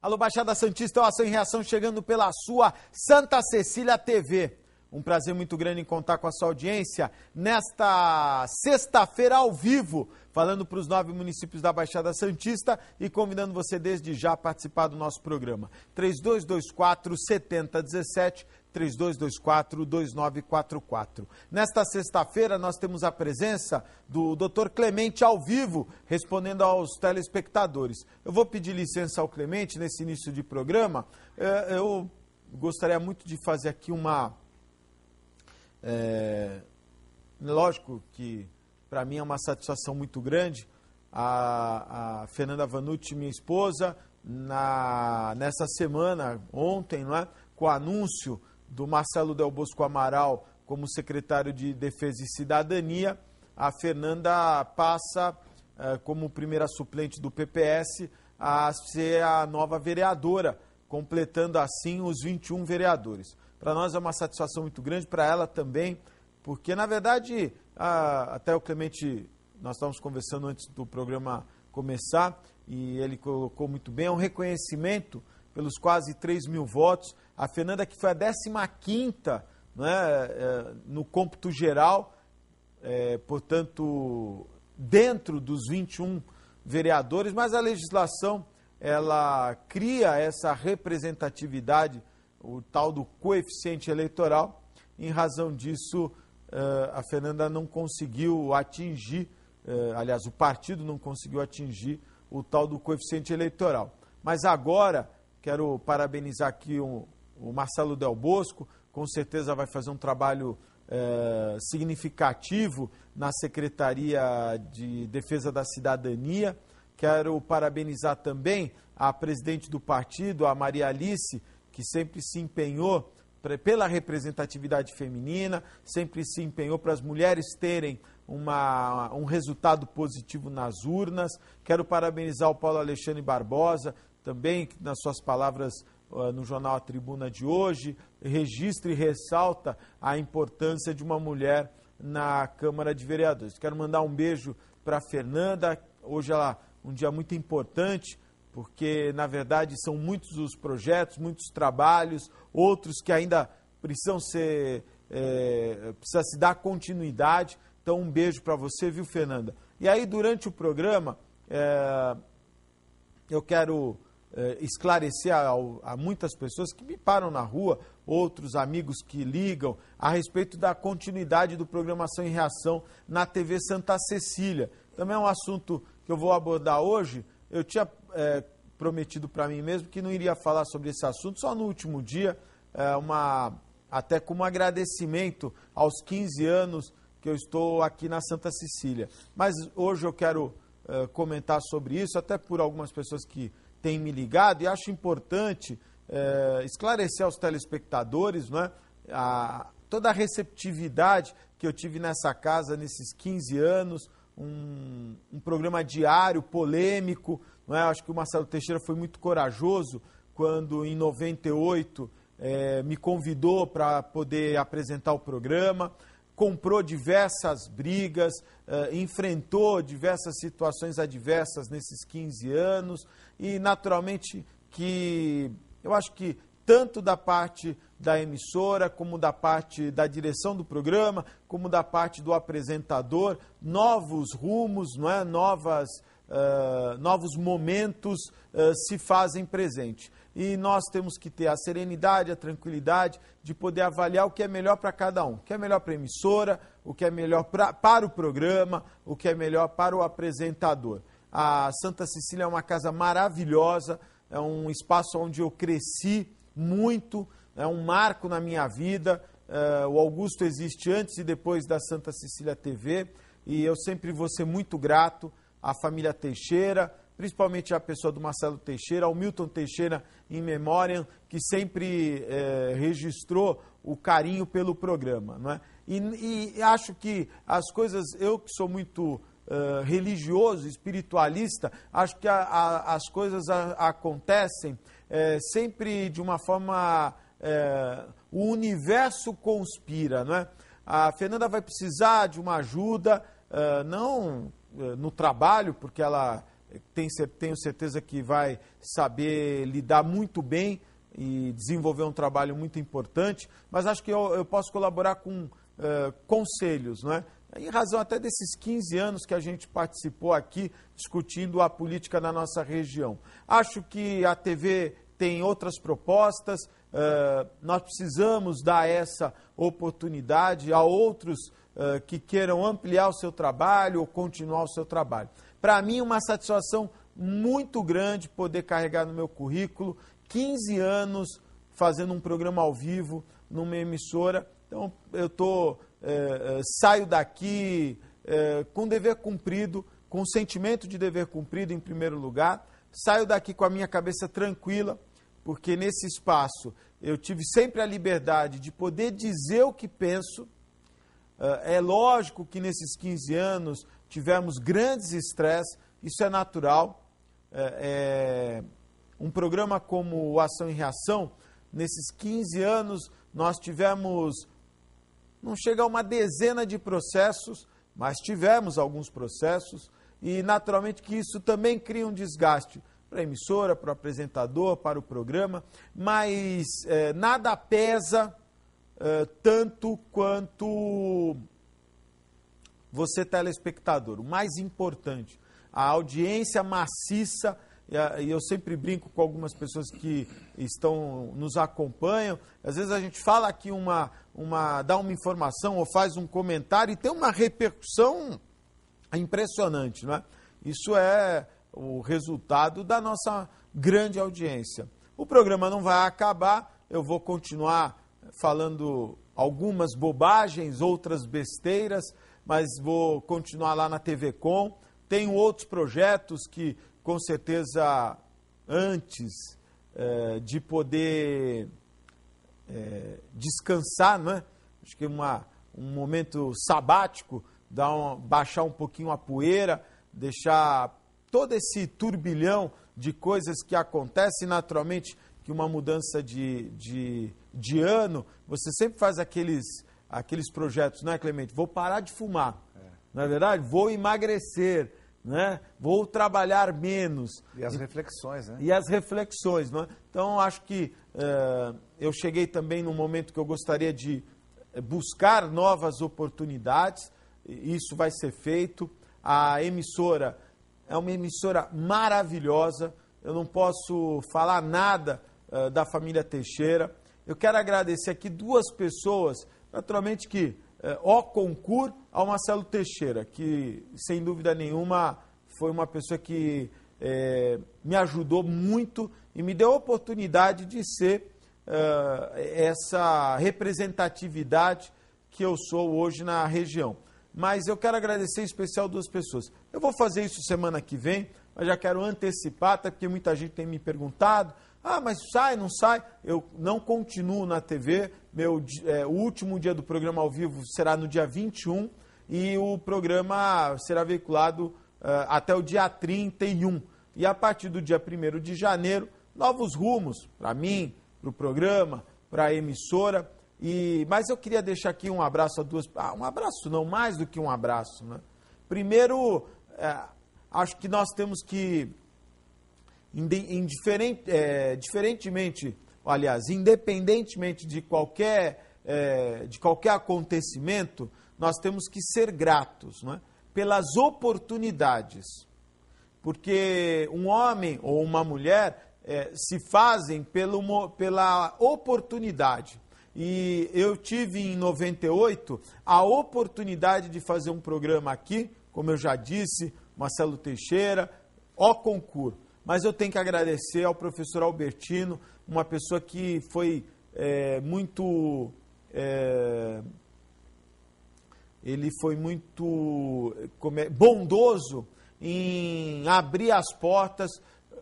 Alô, Baixada Santista, é o Ação e Reação chegando pela sua Santa Cecília TV. Um prazer muito grande em contar com a sua audiência nesta sexta-feira ao vivo, falando para os 9 municípios da Baixada Santista e convidando você desde já a participar do nosso programa. 3224-7017, 3224-2944. Nesta sexta-feira nós temos a presença do Dr. Clemente ao vivo, respondendo aos telespectadores. Eu vou pedir licença ao Clemente nesse início de programa. Eu gostaria muito de fazer aqui uma... lógico que para mim é uma satisfação muito grande. A Fernanda Vanucci, minha esposa, nessa semana, ontem, não é, com o anúncio do Marcelo Del Bosco Amaral como secretário de Defesa e Cidadania, a Fernanda passa, como primeira suplente do PPS, a ser a nova vereadora, completando assim os 21 vereadores. Para nós é uma satisfação muito grande, para ela também, porque na verdade, até o Clemente, nós estávamos conversando antes do programa começar, e ele colocou muito bem, é um reconhecimento pelos quase 3 mil votos. A Fernanda, que foi a 15ª, né, no cômputo geral, portanto, dentro dos 21 vereadores, mas a legislação, ela cria essa representatividade, o tal do coeficiente eleitoral. Em razão disso, a Fernanda não conseguiu atingir, aliás, o partido não conseguiu atingir o tal do coeficiente eleitoral. Mas agora, quero parabenizar aqui o Marcelo Del Bosco, com certeza vai fazer um trabalho significativo na Secretaria de Defesa da Cidadania. Quero parabenizar também a presidente do partido, a Maria Alice, que sempre se empenhou pela representatividade feminina, sempre se empenhou para as mulheres terem um resultado positivo nas urnas. Quero parabenizar o Paulo Alexandre Barbosa, também, nas suas palavras no jornal A Tribuna de hoje, registra e ressalta a importância de uma mulher na Câmara de Vereadores. Quero mandar um beijo para a Fernanda. Hoje ela um dia muito importante, porque, na verdade, são muitos os projetos, muitos trabalhos, outros que ainda precisam precisa se dar continuidade. Então, um beijo para você, viu, Fernanda? E aí, durante o programa, eu quero esclarecer a muitas pessoas que me param na rua, outros amigos que ligam, a respeito da continuidade do Programação em Reação na TV Santa Cecília. Também é um assunto que eu vou abordar hoje. Eu tinha prometido para mim mesmo que não iria falar sobre esse assunto, só no último dia, até como agradecimento aos 15 anos que eu estou aqui na Santa Cecília. Mas hoje eu quero comentar sobre isso, até por algumas pessoas que têm me ligado, e acho importante esclarecer aos telespectadores, não é, toda a receptividade que eu tive nessa casa nesses 15 anos, um programa diário, polêmico, não é? Acho que o Marcelo Teixeira foi muito corajoso quando, em 98, me convidou para poder apresentar o programa, comprou diversas brigas, enfrentou diversas situações adversas nesses 15 anos e, naturalmente, que eu acho que tanto da parte da emissora, como da parte da direção do programa, como da parte do apresentador, novos rumos, não é? Novos momentos se fazem presente. E nós temos que ter a serenidade, a tranquilidade de poder avaliar o que é melhor para cada um. O que é melhor para a emissora, o que é melhor para o programa, o que é melhor para o apresentador. A Santa Cecília é uma casa maravilhosa, é um espaço onde eu cresci muito, é um marco na minha vida. O Augusto existe antes e depois da Santa Cecília TV, e eu sempre vou ser muito grato à família Teixeira, principalmente a pessoa do Marcelo Teixeira, ao Milton Teixeira em memória, que sempre registrou o carinho pelo programa, não é? E acho que as coisas, eu que sou muito religioso, espiritualista, acho que as coisas acontecem sempre de uma forma, o universo conspira, não é? A Fernanda vai precisar de uma ajuda, não no trabalho, porque ela tenho certeza que vai saber lidar muito bem e desenvolver um trabalho muito importante, mas acho que eu posso colaborar com conselhos, não é? Em razão até desses 15 anos que a gente participou aqui discutindo a política na nossa região. Acho que a TV tem outras propostas, nós precisamos dar essa oportunidade a outros que queiram ampliar o seu trabalho ou continuar o seu trabalho. Para mim, uma satisfação muito grande poder carregar no meu currículo 15 anos fazendo um programa ao vivo numa emissora. Então, eu saio daqui com dever cumprido, com o sentimento de dever cumprido em primeiro lugar. Saio daqui com a minha cabeça tranquila, porque nesse espaço eu tive sempre a liberdade de poder dizer o que penso. É lógico que nesses 15 anos tivemos grandes estresses, isso é natural. Um programa como o Ação e Reação, nesses 15 anos nós tivemos, não chega a uma dezena de processos, mas tivemos alguns processos e naturalmente que isso também cria um desgaste para a emissora, para o apresentador, para o programa, mas nada pesa tanto quanto você telespectador. O mais importante, a audiência maciça, e eu sempre brinco com algumas pessoas que nos acompanham, às vezes a gente fala aqui dá uma informação ou faz um comentário e tem uma repercussão impressionante, não é? Isso é o resultado da nossa grande audiência. O programa não vai acabar, eu vou continuar falando algumas bobagens, outras besteiras, mas vou continuar lá na TV Com. Tenho outros projetos que, com certeza, antes de poder descansar, né? Acho que um momento sabático, baixar um pouquinho a poeira, deixar todo esse turbilhão de coisas que acontecem, naturalmente que uma mudança de ano, você sempre faz aqueles projetos, não é, Clemente? Vou parar de fumar, não é verdade? Vou emagrecer, né? Vou trabalhar menos. E as reflexões, né? E as reflexões, não é? Então, acho que eu cheguei também num momento que eu gostaria de buscar novas oportunidades, isso vai ser feito. A emissora é uma emissora maravilhosa, eu não posso falar nada da família Teixeira. Eu quero agradecer aqui duas pessoas, naturalmente que ao concurso ao Marcelo Teixeira, que sem dúvida nenhuma foi uma pessoa que me ajudou muito e me deu a oportunidade de ser essa representatividade que eu sou hoje na região. Mas eu quero agradecer em especial duas pessoas. Eu vou fazer isso semana que vem, mas já quero antecipar, até porque muita gente tem me perguntado, mas sai, não sai? Eu não continuo na TV, o último dia do programa ao vivo será no dia 21 e o programa será veiculado até o dia 31. E a partir do dia 1º de janeiro, novos rumos para mim, para o programa, para a emissora. Mas eu queria deixar aqui um abraço a duas... um abraço não, mais do que um abraço, né? Primeiro, acho que nós temos que, independentemente de qualquer acontecimento, nós temos que ser gratos, né? Pelas oportunidades. Porque um homem ou uma mulher se fazem pela oportunidade. E eu tive em 98 a oportunidade de fazer um programa aqui, como eu já disse, Marcelo Teixeira, ao concurso. Mas eu tenho que agradecer ao professor Albertino, uma pessoa que foi muito bondoso em abrir as portas,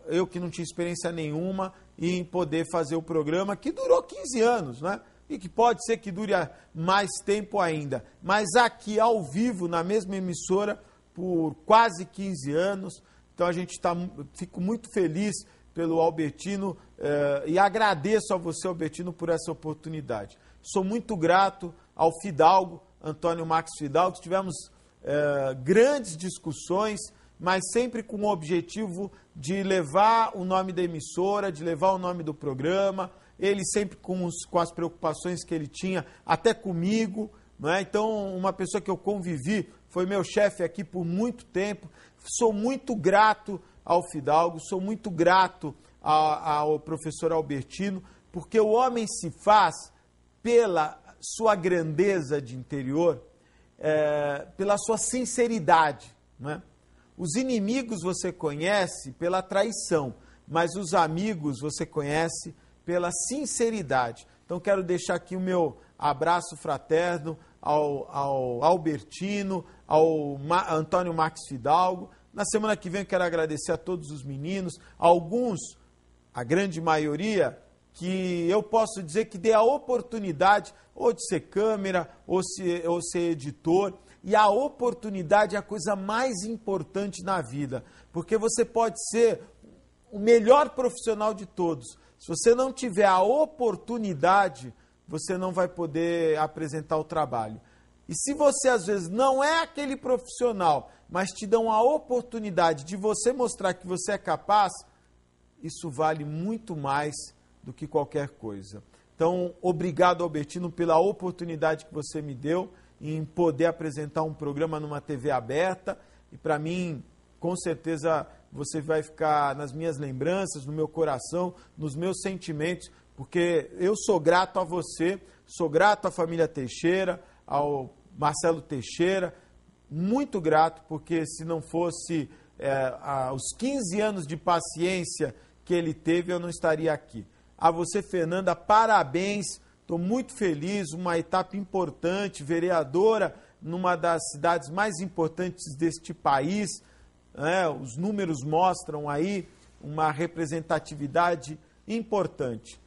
eu que não tinha experiência nenhuma, e em poder fazer o programa, que durou 15 anos, né? E que pode ser que dure mais tempo ainda. Mas aqui, ao vivo, na mesma emissora, por quase 15 anos. Então, fico muito feliz pelo Albertino e agradeço a você, Albertino, por essa oportunidade. Sou muito grato ao Fidalgo, Antônio Max Fidalgo. Tivemos grandes discussões mas sempre com o objetivo de levar o nome da emissora, de levar o nome do programa, ele sempre com as preocupações que ele tinha, até comigo, não é? Então, uma pessoa que eu convivi, foi meu chefe aqui por muito tempo, sou muito grato ao Fidalgo, sou muito grato ao professor Albertino, porque o homem se faz pela sua grandeza de interior, pela sua sinceridade, não é? Os inimigos você conhece pela traição, mas os amigos você conhece pela sinceridade. Então quero deixar aqui o meu abraço fraterno ao Albertino, ao Antônio Marques Fidalgo. Na semana que vem eu quero agradecer a todos os meninos, alguns, a grande maioria, que eu posso dizer que dê a oportunidade ou de ser câmera ou ser editor. E a oportunidade é a coisa mais importante na vida, porque você pode ser o melhor profissional de todos. Se você não tiver a oportunidade, você não vai poder apresentar o trabalho. E se você às vezes não é aquele profissional, mas te dão a oportunidade de você mostrar que você é capaz, isso vale muito mais do que qualquer coisa. Então, obrigado, Albertino, pela oportunidade que você me deu em poder apresentar um programa numa TV aberta. E para mim, com certeza, você vai ficar nas minhas lembranças, no meu coração, nos meus sentimentos, porque eu sou grato a você, sou grato à família Teixeira, ao Marcelo Teixeira, muito grato, porque se não fosse os 15 anos de paciência que ele teve, eu não estaria aqui. A você, Fernanda, parabéns, estou muito feliz, uma etapa importante, vereadora numa das cidades mais importantes deste país, os números mostram aí uma representatividade importante.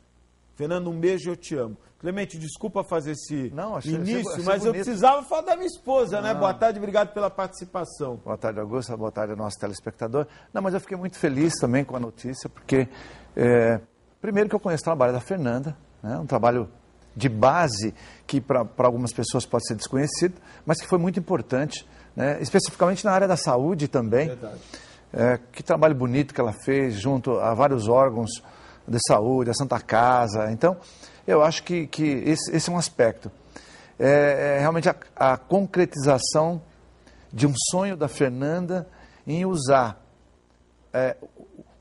Fernando, um beijo, eu te amo. Clemente, desculpa fazer esse início, mas eu precisava falar da minha esposa, né? Boa tarde, obrigado pela participação. Boa tarde, Augusto, boa tarde ao nosso telespectador. Não, mas eu fiquei muito feliz também com a notícia, porque, primeiro que eu conheço o trabalho da Fernanda, né? Um trabalho de base que para algumas pessoas pode ser desconhecido, mas que foi muito importante, né? Especificamente na área da saúde também. Verdade. Que trabalho bonito que ela fez junto a vários órgãos de saúde, a Santa Casa. Então, eu acho que esse é um aspecto. Realmente a concretização de um sonho da Fernanda em usar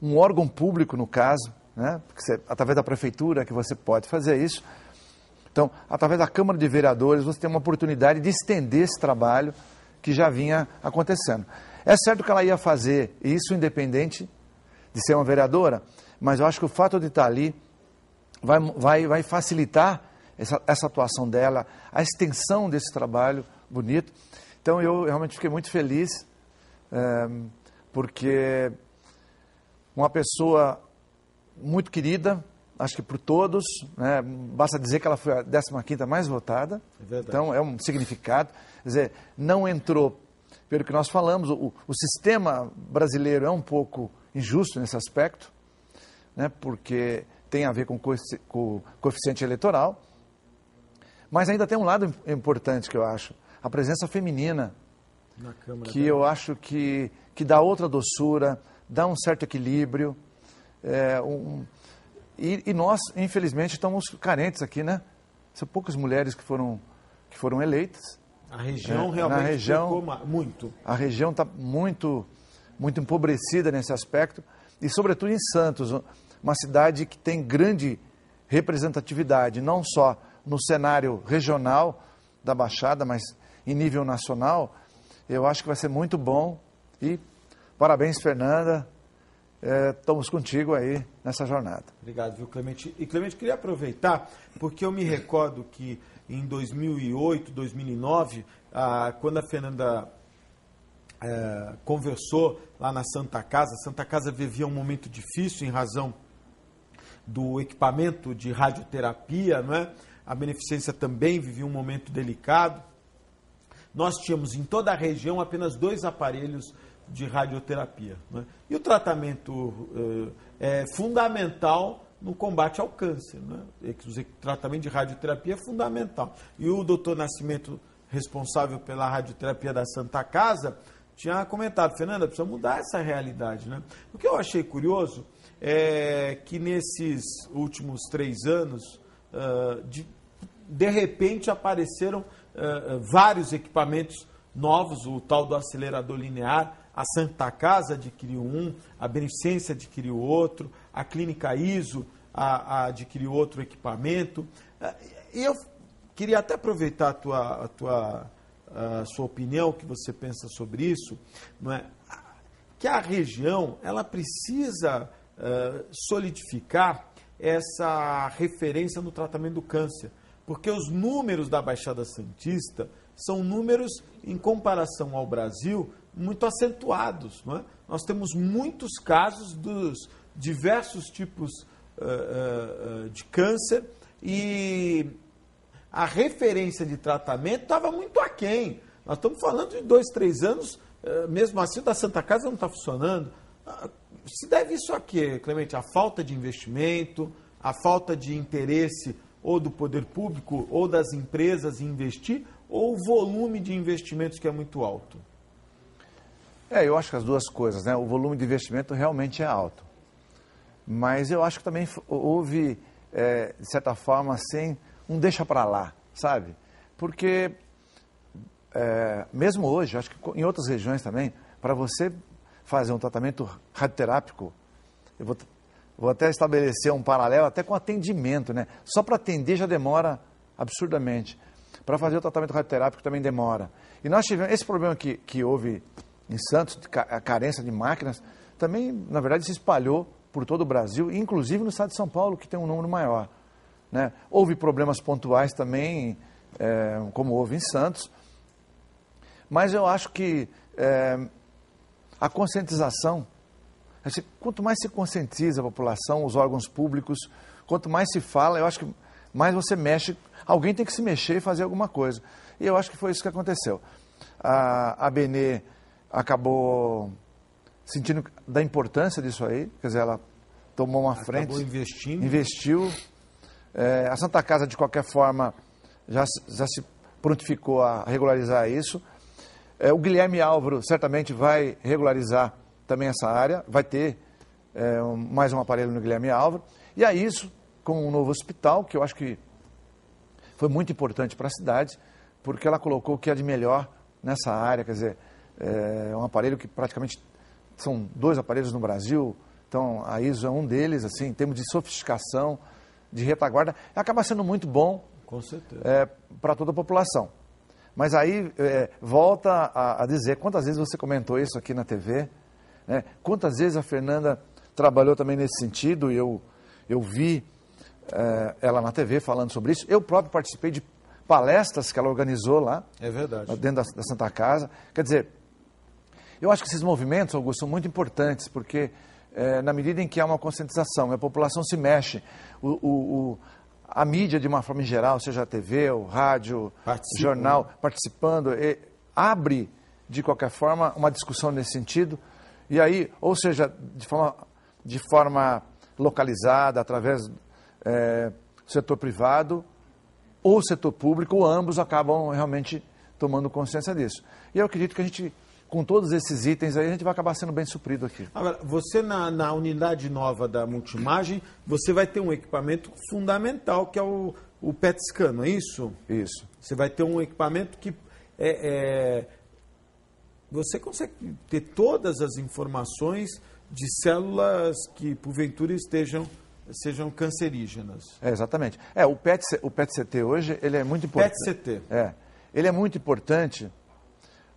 um órgão público, no caso, né? Porque através da prefeitura que você pode fazer isso. Então, através da Câmara de Vereadores, você tem uma oportunidade de estender esse trabalho que já vinha acontecendo. É certo que ela ia fazer isso independente de ser uma vereadora, mas eu acho que o fato de estar ali vai facilitar essa atuação dela, a extensão desse trabalho bonito. Então, eu realmente fiquei muito feliz, porque uma pessoa muito querida, acho que por todos, né? Basta dizer que ela foi a 15ª mais votada, então é um significado. Quer dizer, não entrou, pelo que nós falamos, o sistema brasileiro é um pouco injusto nesse aspecto, né? Porque tem a ver com o coeficiente eleitoral, mas ainda tem um lado importante que eu acho, a presença feminina, na Câmara, que eu acho que dá outra doçura, dá um certo equilíbrio, e nós, infelizmente, estamos carentes aqui, né? São poucas mulheres que foram eleitas. A região realmente ficou muito. A região está muito, muito empobrecida nesse aspecto. E, sobretudo, em Santos, uma cidade que tem grande representatividade, não só no cenário regional da Baixada, mas em nível nacional. Eu acho que vai ser muito bom. E parabéns, Fernanda. Estamos contigo aí nessa jornada. Obrigado, viu, Clemente? E, Clemente, queria aproveitar, porque eu me recordo que em 2008, 2009, quando a Fernanda conversou lá na Santa Casa, a Santa Casa vivia um momento difícil em razão do equipamento de radioterapia, não é? A Beneficência também vivia um momento delicado. Nós tínhamos em toda a região apenas 2 aparelhos de radioterapia, né? E o tratamento é fundamental no combate ao câncer, né? O tratamento de radioterapia é fundamental. E o doutor Nascimento, responsável pela radioterapia da Santa Casa, tinha comentado, Fernanda, precisa mudar essa realidade, né? O que eu achei curioso é que nesses últimos 3 anos, de repente apareceram vários equipamentos novos, o tal do acelerador linear, a Santa Casa adquiriu um, a Beneficência adquiriu outro, a Clínica ISO adquiriu outro equipamento. E eu queria até aproveitar a sua opinião, o que você pensa sobre isso, não é? Que a região ela precisa solidificar essa referência no tratamento do câncer, porque os números da Baixada Santista são números, em comparação ao Brasil, muito acentuados, não é? Nós temos muitos casos dos diversos tipos de câncer e a referência de tratamento estava muito aquém. Nós estamos falando de 2, 3 anos, mesmo assim o da Santa Casa não está funcionando. Se deve isso a quê, Clemente? A falta de investimento, a falta de interesse ou do poder público ou das empresas em investir, ou o volume de investimentos que é muito alto? Eu acho que as duas coisas, né? O volume de investimento realmente é alto. Mas eu acho que também houve, de certa forma, assim, um deixa para lá, sabe? Porque, mesmo hoje, acho que em outras regiões também, para você fazer um tratamento radioterápico, eu vou até estabelecer um paralelo até com atendimento, né? Só para atender já demora absurdamente. Para fazer o tratamento radioterápico também demora. E nós tivemos esse problema que houve em Santos, a carência de máquinas, também, na verdade, se espalhou por todo o Brasil, inclusive no estado de São Paulo, que tem um número maior, né? Houve problemas pontuais também, como houve em Santos, mas eu acho que a conscientização, quanto mais se conscientiza a população, os órgãos públicos, quanto mais se fala, eu acho que mais você mexe, alguém tem que se mexer e fazer alguma coisa. E eu acho que foi isso que aconteceu. A ABNE acabou sentindo da importância disso aí, quer dizer, ela tomou uma frente. Acabou investindo. Investiu. A Santa Casa, de qualquer forma, já se prontificou a regularizar isso. O Guilherme Álvaro certamente vai regularizar também essa área, vai ter mais um aparelho no Guilherme Álvaro. E aí isso, com um novo hospital, que eu acho que foi muito importante para a cidade, porque ela colocou o que há de melhor nessa área, quer dizer, um aparelho que praticamente são 2 aparelhos no Brasil, então a ISO é um deles, assim, em termos de sofisticação, de retaguarda, acaba sendo muito bom para toda a população. Mas aí volta a dizer, quantas vezes você comentou isso aqui na TV, né? Quantas vezes a Fernanda trabalhou também nesse sentido, e eu vi ela na TV falando sobre isso. Eu próprio participei de palestras que ela organizou lá, dentro da Santa Casa. Quer dizer, eu acho que esses movimentos, Augusto, são muito importantes, porque na medida em que há uma conscientização, a população se mexe, a mídia de uma forma em geral, seja a TV, o rádio, o jornal, participando, abre, de qualquer forma, uma discussão nesse sentido, e aí, ou seja, de forma localizada, através do setor privado, ou setor público, ou ambos acabam realmente tomando consciência disso. E eu acredito que a gente, com todos esses itens aí, a gente vai acabar sendo bem suprido aqui. Agora, você na unidade nova da Multimagem, você vai ter um equipamento fundamental, que é o PET scan, não é isso? Isso. Você vai ter um equipamento que você consegue ter todas as informações de células que, porventura, sejam cancerígenas. Exatamente. O PET-CT hoje, ele é muito importante. PET-CT. Ele é muito importante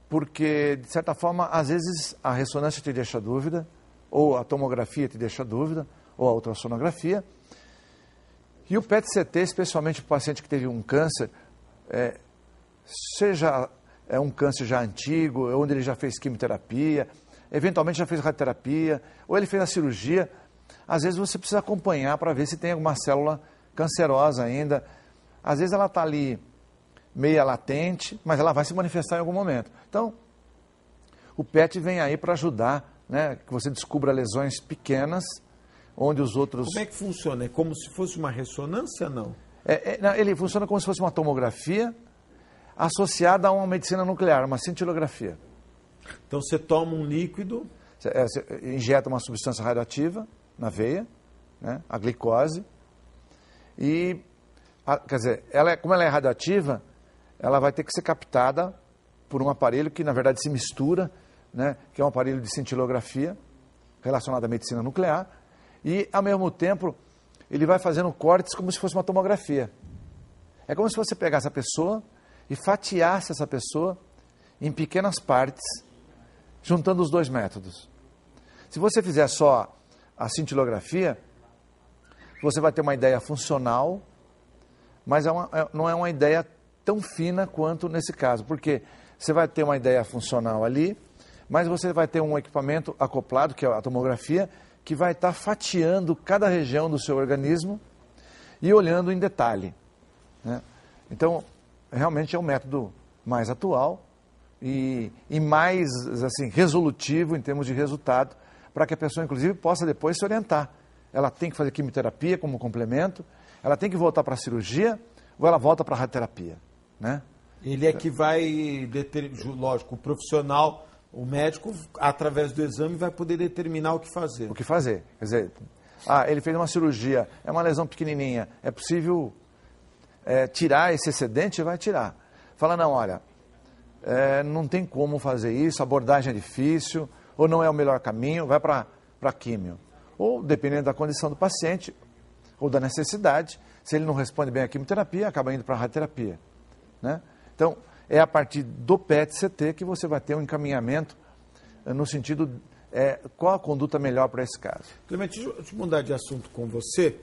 porque, de certa forma, às vezes a ressonância te deixa dúvida, ou a tomografia te deixa dúvida, ou a ultrassonografia. E o PET-CT, especialmente para o paciente que teve um câncer, seja um câncer já antigo, onde ele já fez quimioterapia, eventualmente já fez radioterapia, ou ele fez a cirurgia, às vezes você precisa acompanhar para ver se tem alguma célula cancerosa ainda. Às vezes ela está ali meia latente, mas ela vai se manifestar em algum momento. Então, o PET vem aí para ajudar, né, que você descubra lesões pequenas, onde os outros... Como é que funciona? É como se fosse uma ressonância, não? Ele funciona como se fosse uma tomografia associada a uma medicina nuclear, uma cintilografia. Então você toma um líquido... Você injeta uma substância radioativa na veia, né, a glicose, e, quer dizer, como ela é radioativa, ela vai ter que ser captada por um aparelho que, na verdade, se mistura, né, que é um aparelho de cintilografia relacionado à medicina nuclear, e, ao mesmo tempo, ele vai fazendo cortes como se fosse uma tomografia. É como se você pegasse a pessoa e fatiasse essa pessoa em pequenas partes, juntando os dois métodos. Se você fizer só a cintilografia, você vai ter uma ideia funcional, mas não é uma ideia tão fina quanto nesse caso, porque você vai ter uma ideia funcional ali, mas você vai ter um equipamento acoplado, que é a tomografia, que vai estar fatiando cada região do seu organismo e olhando em detalhe, né? Então, realmente é um método mais atual e mais assim, resolutivo em termos de resultado, para que a pessoa, inclusive, possa depois se orientar. Ela tem que fazer quimioterapia como complemento, ela tem que voltar para a cirurgia ou ela volta para a radioterapia, né? Ele é que vai determinar, lógico, o profissional, o médico, através do exame, vai poder determinar o que fazer. O que fazer. Quer dizer, ele fez uma cirurgia, é uma lesão pequenininha, é possível tirar esse excedente? Vai tirar. Fala, não, olha, não tem como fazer isso, a abordagem é difícil, ou não é o melhor caminho, vai para a químio. Ou, dependendo da condição do paciente, ou da necessidade, se ele não responde bem à quimioterapia, acaba indo para a radioterapia, né? Então, é a partir do PET-CT que você vai ter um encaminhamento no sentido, qual a conduta melhor para esse caso. Clemente, deixa eu mudar de assunto com você.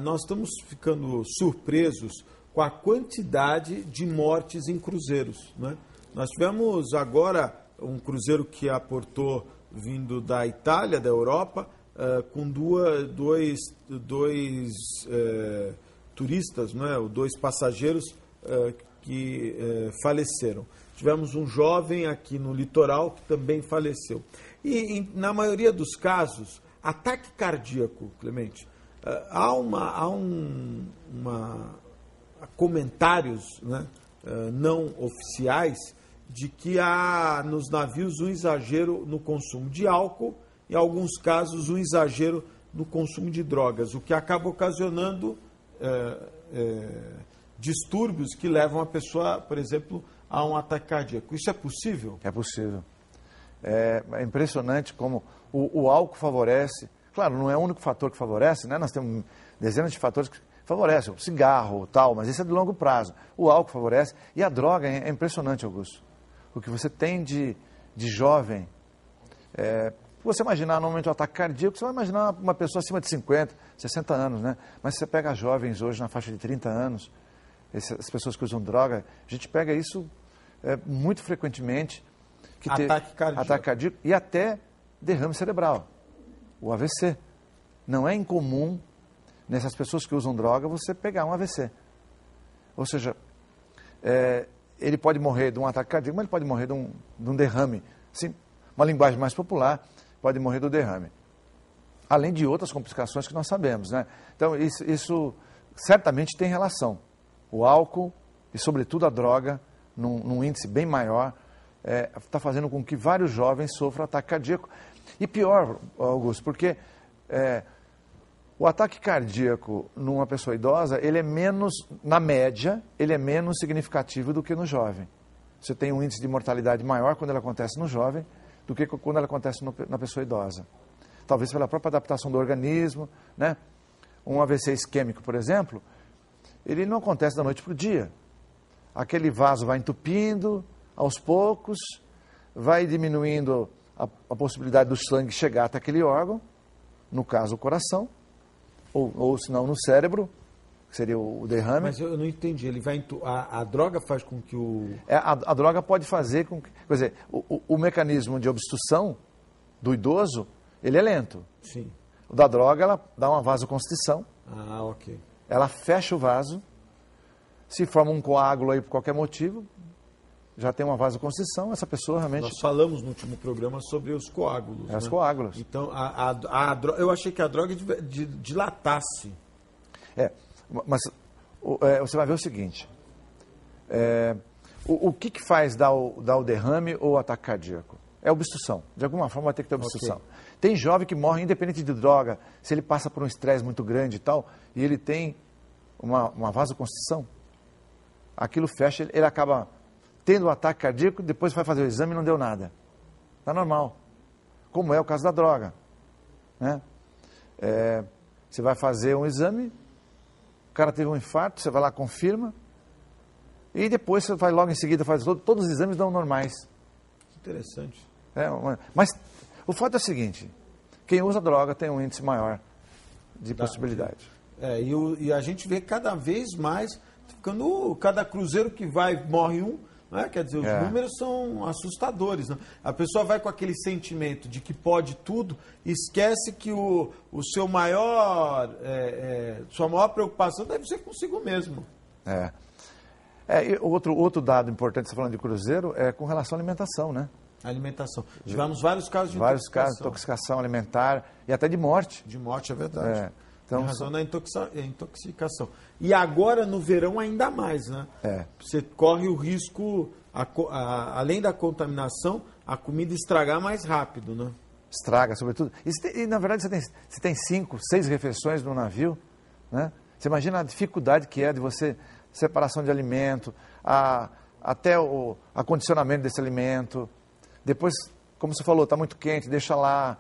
Nós estamos ficando surpresos com a quantidade de mortes em cruzeiros, né? Nós tivemos agora um cruzeiro que aportou vindo da Itália, da Europa, com dois turistas, né, dois passageiros que faleceram. Tivemos um jovem aqui no litoral que também faleceu. E na maioria dos casos, ataque cardíaco, Clemente, há comentários, né, não oficiais de que há nos navios um exagero no consumo de álcool e, em alguns casos, um exagero no consumo de drogas, o que acaba ocasionando distúrbios que levam a pessoa, por exemplo, a um ataque cardíaco. Isso é possível? É possível. É impressionante como o álcool favorece. Claro, não é o único fator que favorece, né? Nós temos dezenas de fatores que favorecem, o cigarro, tal, mas isso é de longo prazo. O álcool favorece e a droga é impressionante, Augusto. O que você tem de jovem, você imaginar normalmente um ataque cardíaco, você vai imaginar uma pessoa acima de 50, 60 anos, né? Mas você pega jovens hoje na faixa de 30 anos, as pessoas que usam droga, a gente pega isso muito frequentemente. Ataque cardíaco e até derrame cerebral, o AVC. Não é incomum nessas pessoas que usam droga você pegar um AVC. Ou seja, ele pode morrer de um ataque cardíaco, mas ele pode morrer de um derrame. Assim, uma linguagem mais popular, pode morrer do derrame. Além de outras complicações que nós sabemos, né? Então, isso certamente tem relação. O álcool e, sobretudo, a droga, num índice bem maior, está fazendo com que vários jovens sofram ataque cardíaco. E pior, Augusto, porque o ataque cardíaco numa pessoa idosa, ele é menos, na média, ele é menos significativo do que no jovem. Você tem um índice de mortalidade maior quando ele acontece no jovem do que quando ele acontece na pessoa idosa. Talvez pela própria adaptação do organismo, né? Um AVC isquêmico, por exemplo, ele não acontece da noite para o dia. Aquele vaso vai entupindo, aos poucos, vai diminuindo a possibilidade do sangue chegar até aquele órgão, no caso o coração, ou se não no cérebro, que seria o derrame. Mas eu não entendi, a droga faz com que o... A droga pode fazer com que... Quer dizer, o mecanismo de obstrução do idoso, ele é lento. Sim. O da droga, ela dá uma vasoconstrição. Ah, ok. Ela fecha o vaso, se forma um coágulo aí por qualquer motivo, já tem uma vasoconstrição, essa pessoa realmente... Nós falamos no último programa sobre os coágulos. Os coágulos. Então, eu achei que a droga dilatasse. Mas você vai ver o seguinte, o que faz dar o derrame ou o ataque cardíaco? é obstrução. De alguma forma vai ter que ter obstrução. Ok. Tem jovem que morre independente de droga, se ele passa por um estresse muito grande e tal, e ele tem uma vasoconstrição, aquilo fecha, ele acaba tendo um ataque cardíaco, depois vai fazer o exame e não deu nada. Está normal. Como é o caso da droga. Né? Você vai fazer um exame, o cara teve um infarto, você vai lá, confirma, e depois você vai logo em seguida fazer todos os exames dão normais. Interessante. Mas o fato é o seguinte, quem usa droga tem um índice maior de possibilidade. E a gente vê cada vez mais, ficando, cada cruzeiro que vai, morre um, né? Quer dizer, os números são assustadores. Né? A pessoa vai com aquele sentimento de que pode tudo, esquece que sua maior preocupação deve ser consigo mesmo. E outro dado importante, você falando de cruzeiro, é com relação à alimentação, né? Alimentação. Tivemos vários casos de vários casos de intoxicação alimentar e até de morte. De morte, é verdade. Então, tem razão na intoxicação. E agora, no verão, ainda mais, né? Você corre o risco, além da contaminação, a comida estragar mais rápido, né? Estraga, sobretudo. E, na verdade, você tem 5, 6 refeições no navio, né? Você imagina a dificuldade que é de você, separação de alimento, até o acondicionamento desse alimento. Depois, como você falou, está muito quente, deixa lá.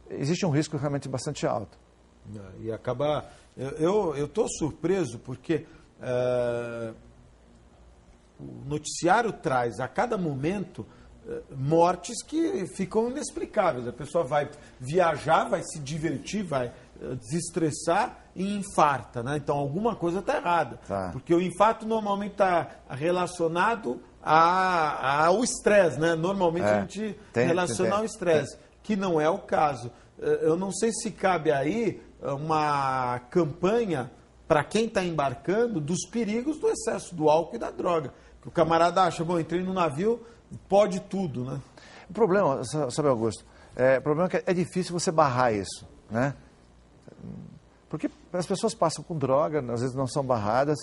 Existe um risco realmente bastante alto. E acaba... Eu estou surpreso porque o noticiário traz a cada momento mortes que ficam inexplicáveis. A pessoa vai viajar, vai se divertir, vai desestressar e infarta, né? Então alguma coisa está errada. Porque o infarto normalmente está relacionado ao estresse, né? Normalmente a gente relaciona ao estresse, que não é o caso. Eu não sei se cabe aí uma campanha para quem está embarcando dos perigos do excesso do álcool e da droga. Que o camarada acha, bom, entrei no navio, pode tudo, né? O problema, sabe, Augusto, o problema é que é difícil você barrar isso, né? Porque as pessoas passam com droga, às vezes não são barradas.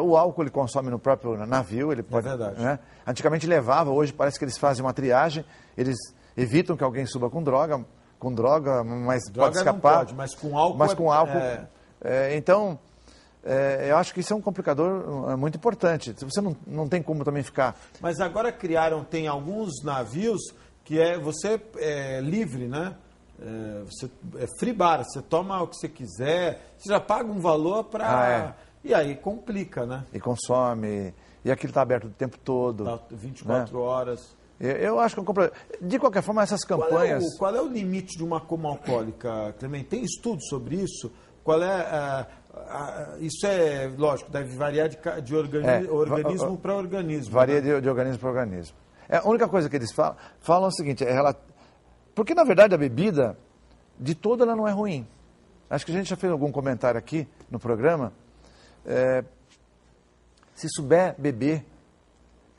O álcool ele consome no próprio navio, ele pode. É verdade. Né? Antigamente levava, hoje parece que eles fazem uma triagem, eles evitam que alguém suba com droga, mas droga pode escapar. Não pode, mas com álcool. Mas com álcool. Então, eu acho que isso é um complicador muito importante. Você não tem como também ficar. Mas agora tem alguns navios que você é livre, né? Você é free bar, você toma o que você quiser, você já paga um valor para... E aí complica, né? E consome, e aquilo está aberto o tempo todo. Tá 24 horas. Eu acho que de qualquer forma essas campanhas... Qual é o limite de uma coma alcoólica, Clemente? Tem estudo sobre isso? Qual é... isso é, lógico, deve variar de organismo para organismo. Varia, né? de organismo para organismo. A única coisa que eles falam é o seguinte, porque na verdade a bebida, de toda ela não é ruim. Acho que a gente já fez algum comentário aqui no programa. Se souber beber,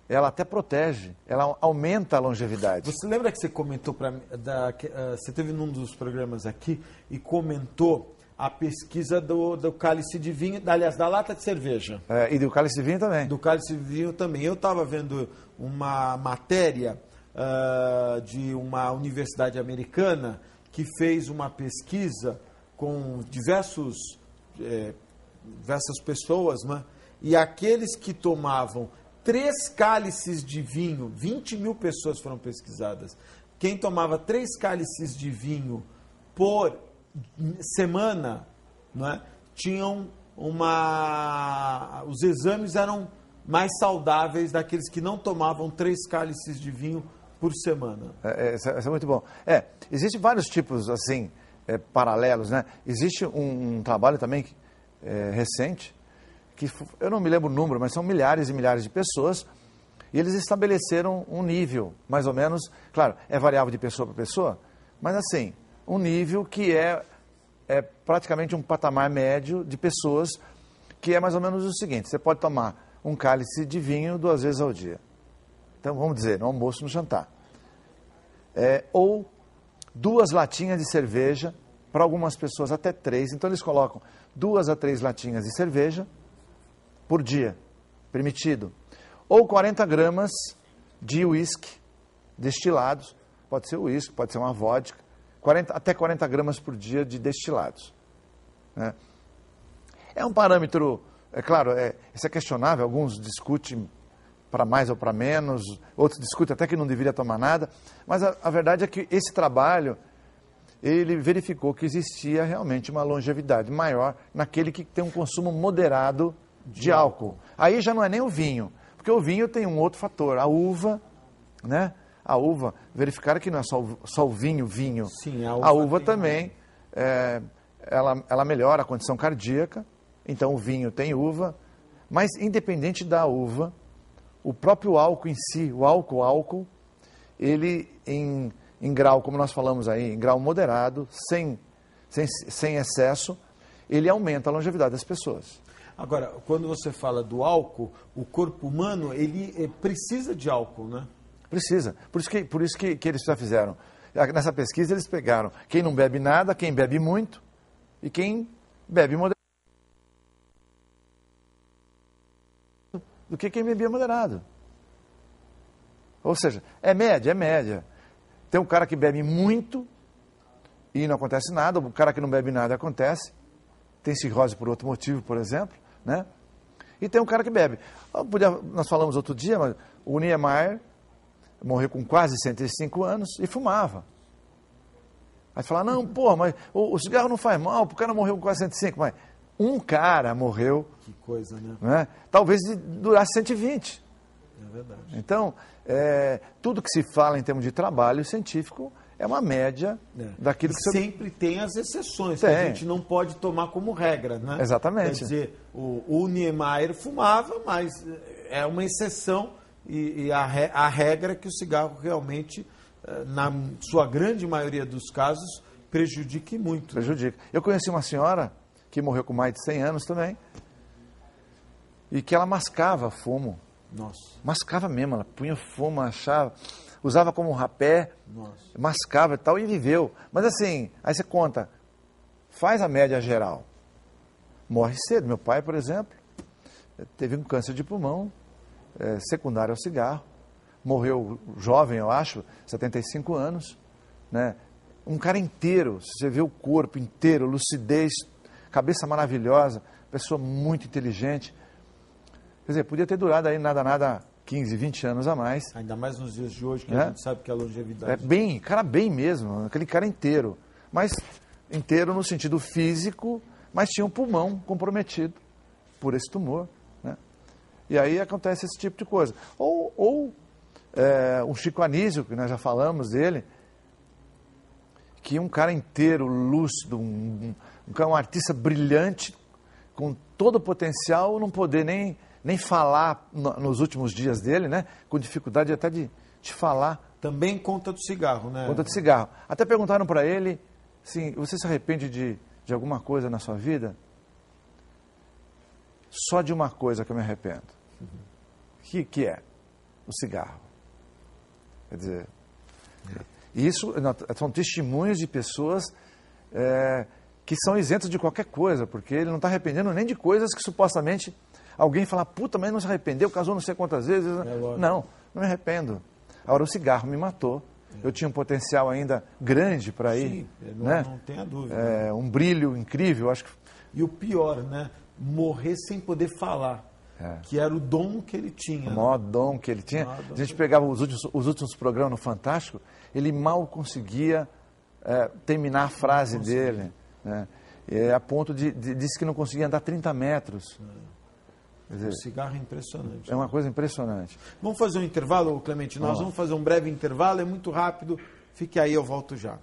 ela até protege, ela aumenta a longevidade. Você lembra que você comentou você teve num dos programas aqui e comentou a pesquisa do cálice de vinho, aliás, da lata de cerveja. E do cálice de vinho também. Do cálice de vinho também. Eu estava vendo uma matéria de uma universidade americana que fez uma pesquisa com diversas pessoas, né? E aqueles que tomavam 3 cálices de vinho, 20 mil pessoas foram pesquisadas. Quem tomava 3 cálices de vinho por semana, não é? Os exames eram mais saudáveis daqueles que não tomavam 3 cálices de vinho por semana. Isso é muito bom. Existem vários tipos, assim, paralelos, né? Existe um trabalho também recente, que eu não me lembro o número, mas são milhares e milhares de pessoas, e eles estabeleceram um nível, mais ou menos, claro, é variável de pessoa para pessoa, mas assim, um nível que é praticamente um patamar médio de pessoas, que é mais ou menos o seguinte: você pode tomar um cálice de vinho 2 vezes ao dia. Então, vamos dizer, no almoço e no jantar. Ou 2 latinhas de cerveja, para algumas pessoas até 3. Então, eles colocam 2 a 3 latinhas de cerveja por dia, permitido. Ou 40 gramas de uísque destilados, pode ser uísque, pode ser uma vodka, até 40 gramas por dia de destilados. Né? É um parâmetro, é claro, isso é questionável, alguns discutem para mais ou para menos, outros discutem até que não deveria tomar nada, mas a verdade é que esse trabalho, ele verificou que existia realmente uma longevidade maior naquele que tem um consumo moderado de álcool. Aí já não é nem o vinho, porque o vinho tem um outro fator, a uva, né? A uva, verificaram que não é só o vinho. Sim, a uva também, ela melhora a condição cardíaca, então o vinho tem uva, mas independente da uva, o próprio álcool em si, o álcool, ele em grau, como nós falamos aí, em grau moderado, sem excesso, ele aumenta a longevidade das pessoas. Agora, quando você fala do álcool, o corpo humano, ele precisa de álcool, né? Precisa. Por isso que eles já fizeram. Nessa pesquisa eles pegaram quem não bebe nada, quem bebe muito e quem bebe moderado. Do que quem bebia moderado. Ou seja, é média. Tem um cara que bebe muito e não acontece nada, o cara que não bebe nada acontece. Tem cirrose por outro motivo, por exemplo, né? E tem um cara que bebe. Nós falamos outro dia, mas o Niemeyer morreu com quase 105 anos e fumava. Aí fala, não, pô, mas o cigarro não faz mal, o cara morreu com quase 105, mas um cara morreu. Que coisa, né? Talvez durasse 120. É verdade. Então, tudo que se fala em termos de trabalho científico é uma média daquilo que você... Sempre tem as exceções, que a gente não pode tomar como regra, né? Exatamente. Quer dizer, o Niemeyer fumava, mas é uma exceção e a regra é que o cigarro realmente, na sua grande maioria dos casos, prejudique muito. Prejudica. Eu conheci uma senhora que morreu com mais de 100 anos também e que ela mascava fumo. Nossa. Mascava mesmo, ela punha fumo, achava, usava como um rapé, mascava e tal, e viveu. Mas assim, aí você conta, faz a média geral. Morre cedo. Meu pai, por exemplo, teve um câncer de pulmão, secundário ao cigarro. Morreu jovem, eu acho, 75 anos. Né? Um cara inteiro, você vê o corpo inteiro, lucidez, cabeça maravilhosa, pessoa muito inteligente. Quer dizer, podia ter durado aí nada 15, 20 anos a mais. Ainda mais nos dias de hoje, que a gente sabe que a longevidade... Bem mesmo, aquele cara inteiro. Mas inteiro no sentido físico, mas tinha um pulmão comprometido por esse tumor. Né? E aí acontece esse tipo de coisa. Ou um Chico Anísio, que nós já falamos dele, que um cara inteiro, lúcido, um artista brilhante, com todo o potencial, não poder nem falar nos últimos dias dele, né? Com dificuldade até de falar. Também conta do cigarro, né? Conta do cigarro. Até perguntaram para ele, assim, você se arrepende de alguma coisa na sua vida? Só de uma coisa que eu me arrependo. Que é? O cigarro. Quer dizer, isso são testemunhos de pessoas que são isentos de qualquer coisa, porque ele não está arrependendo nem de coisas que supostamente alguém fala, puta, mas não se arrependeu, casou não sei quantas vezes. Não me arrependo. Agora, o cigarro me matou. Eu tinha um potencial ainda grande para ir. Sim, né? Não tenha dúvida. Um brilho incrível, acho que... E o pior, né? Morrer sem poder falar. Que era o dom que ele tinha. O maior dom que ele tinha. A gente pegava os últimos programas no Fantástico, ele mal conseguia terminar a frase dele. Né? A ponto de disse que não conseguia andar 30 metros. O cigarro é impressionante. É uma coisa impressionante. Vamos fazer um intervalo, Clemente? Nós vamos fazer um breve intervalo, é muito rápido. Fique aí, eu volto já.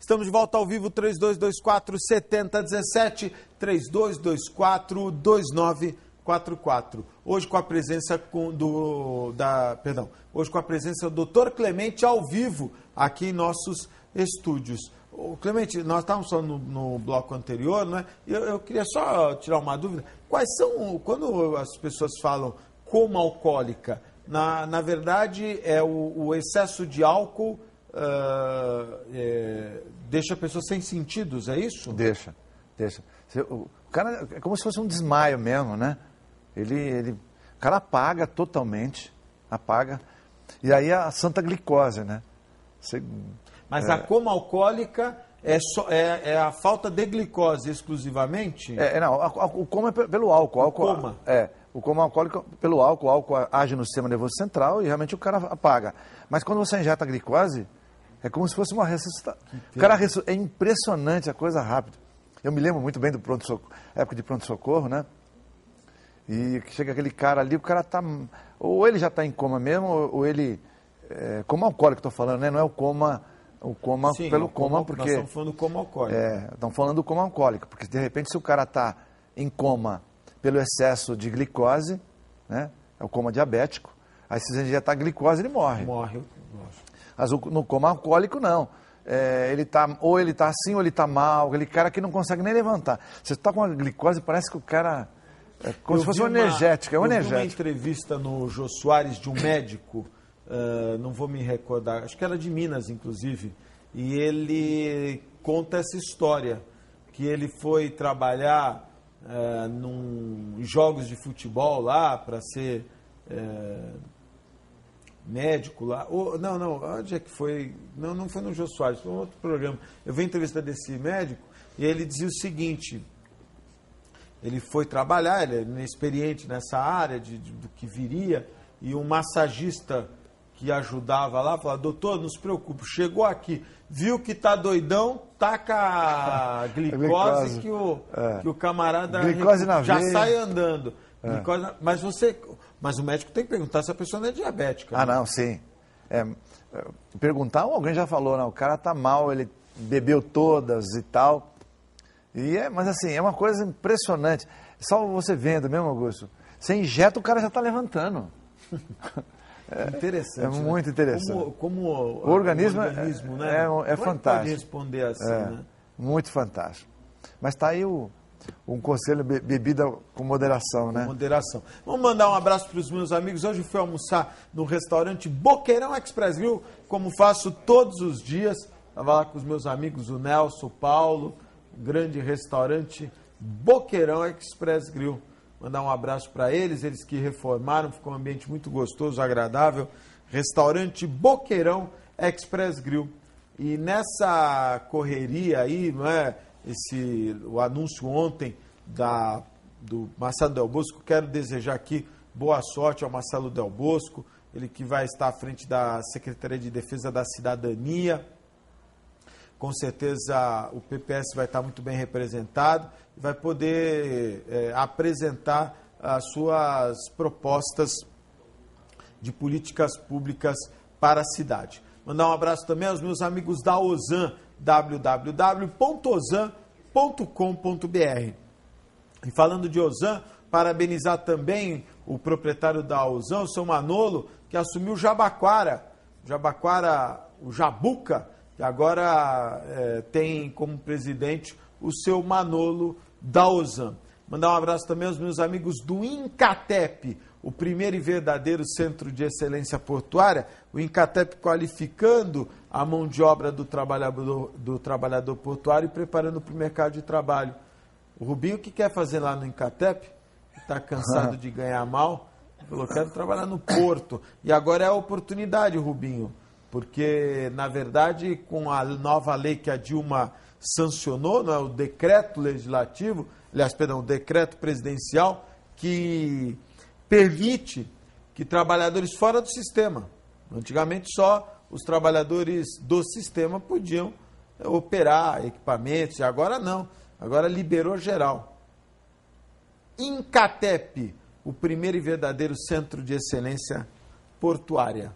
Estamos de volta ao vivo, 3224-7017, 3224-2944. Hoje com a presença hoje com a presença do Dr. Clemente ao vivo aqui em nossos estúdios. Clemente, nós estávamos falando no bloco anterior, né? Eu queria só tirar uma dúvida. Quais são, quando as pessoas falam coma alcoólica, na verdade é o excesso de álcool deixa a pessoa sem sentidos, é isso? Deixa. O cara é como se fosse um desmaio mesmo, né? O cara apaga totalmente, e aí a santa glicose, né? Mas a coma alcoólica é a falta de glicose exclusivamente? Não, o coma é pelo álcool. O coma alcoólico pelo álcool. O álcool age no sistema nervoso central e realmente o cara apaga. Mas quando você injeta a glicose, é como se fosse uma ressuscitação. É impressionante a coisa rápida. Eu me lembro muito bem do época de pronto-socorro, né? E chega aquele cara ali, o cara tá... Ou ele já está em coma mesmo, ou ele... coma alcoólico, estou falando, né? Não é o coma Sim, pelo coma, porque... Nós estamos falando do coma alcoólico. Estamos falando do coma alcoólico, porque de repente se o cara está em coma pelo excesso de glicose, né? É o coma diabético, aí se você injetar glicose, ele morre. Morre. Mas no coma alcoólico, não. Ou ele está assim, ou ele está mal, aquele cara que não consegue nem levantar. Você está com a glicose, parece que o cara... É como se fosse um energético, Eu vi uma entrevista no Jô Soares de um médico, não vou me recordar, acho que era de Minas, inclusive, e ele conta essa história, que ele foi trabalhar em jogos de futebol lá, para ser médico lá. Não, onde é que foi? Não foi no Jô Soares, foi um outro programa. Eu vi a entrevista desse médico e ele dizia o seguinte: ele foi trabalhar, ele é inexperiente nessa área do que viria, e um massagista que ajudava lá falava: doutor, não se preocupe, chegou aqui, viu que tá doidão, taca a glicose que o camarada já sai andando. Mas o médico tem que perguntar se a pessoa não é diabética. Ah, né? Não, sim. Perguntar, alguém já falou, não, o cara tá mal, ele bebeu todas e tal. Mas assim, é uma coisa impressionante. Só você vendo mesmo, Augusto. Você injeta, o cara já está levantando. Interessante. É muito interessante. Como o organismo né? É fantástico. Pode responder assim, né? Muito fantástico. Mas está aí um conselho: bebida com moderação, né? Com moderação. Vamos mandar um abraço para os meus amigos. Hoje fui almoçar no restaurante Boqueirão Express Grill, como faço todos os dias. Estava lá com os meus amigos, o Nelson, o Paulo. Grande restaurante Boqueirão Express Grill. Mandar um abraço para eles que reformaram, ficou um ambiente muito gostoso, agradável. Restaurante Boqueirão Express Grill. E nessa correria aí, não é, o anúncio ontem do Marcelo Del Bosco, quero desejar aqui boa sorte ao Marcelo Del Bosco, ele que vai estar à frente da Secretaria de Defesa da Cidadania. Com certeza o PPS vai estar muito bem representado e vai poder apresentar as suas propostas de políticas públicas para a cidade. Mandar um abraço também aos meus amigos da Ozan, www.ozan.com.br. E falando de Ozan, parabenizar também o proprietário da Ozan, o seu Manolo, que assumiu Jabaquara, o Jabuca, que agora tem como presidente o seu Manolo da Ozan. Mandar um abraço também aos meus amigos do Incatep, o primeiro e verdadeiro centro de excelência portuária, o Incatep qualificando a mão de obra do trabalhador portuário e preparando para o mercado de trabalho. O Rubinho, o que quer fazer lá no Incatep? está cansado de ganhar mal, falou, quero trabalhar no Porto. E agora é a oportunidade, Rubinho, porque, na verdade, com a nova lei que a Dilma sancionou, não é, o decreto legislativo, aliás, perdão, o decreto presidencial, que permite que trabalhadores fora do sistema, antigamente só os trabalhadores do sistema podiam operar equipamentos, e agora não, agora liberou geral. Incatep, o primeiro e verdadeiro centro de excelência portuária.